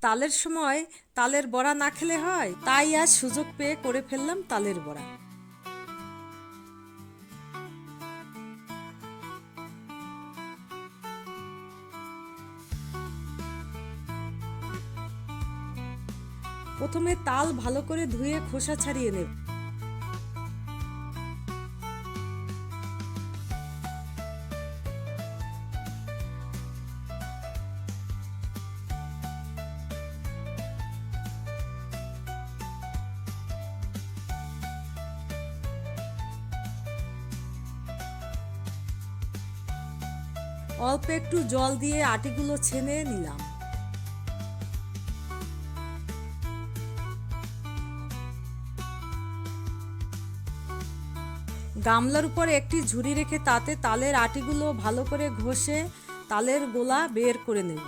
তালের সময় তালের বড়া না খেলে হয়, তাই আজ সুযোগ পেয়ে করে ফেললাম তালের বড়া। প্রথমে তাল ভালো করে ধুয়ে খোসা ছাড়িয়ে নেব। অল্প একটু জল দিয়ে আটিগুলো ছেনে নিলাম। গামলার উপর একটি ঝুড়ি রেখে তাতে তালের আটিগুলো ভালো করে ঘষে তালের গোলা বের করে নেব।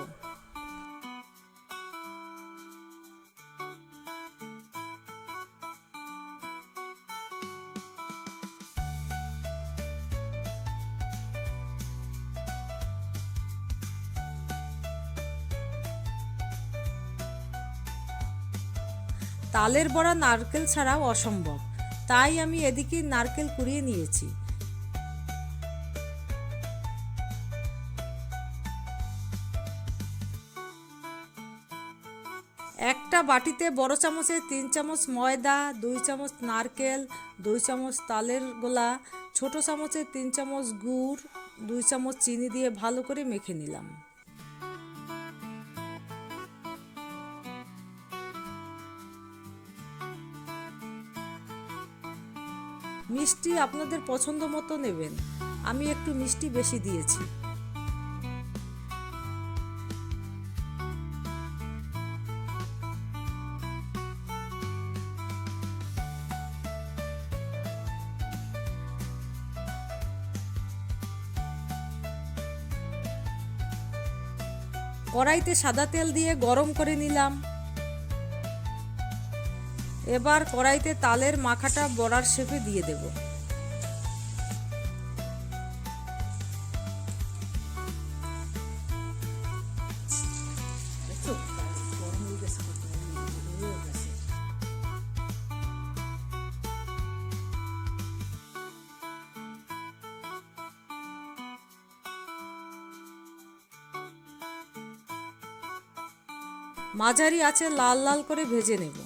তালের বড়া নারকেল ছাড়াও অসম্ভব, তাই আমি এদিকে নারকেল কুড়িয়ে নিয়েছি। একটা বাটিতে বড় চামচে 3 চামচ ময়দা, 2 চামচ নারকেল, 2 চামচ তালের গোলা, ছোট চামচে 3 চামচ গুড়, 2 চামচ চিনি দিয়ে ভালো করে মেখে নিলাম। মিষ্টি আপনাদের পছন্দ মতো নেবেন, আমি একটু মিষ্টি বেশি দিয়েছি। কড়াইতে সাদা তেল দিয়ে গরম করে নিলাম। এবার কড়াইতে তালের মাখাটা বড়ার শেপে দিয়ে দেব। মাঝারি আঁচে লাল লাল করে ভেজে নেব।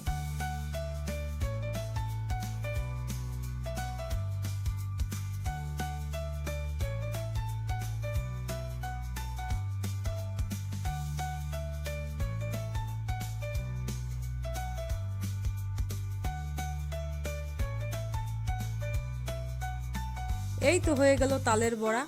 এই তো হয়ে গেল তালের বড়া।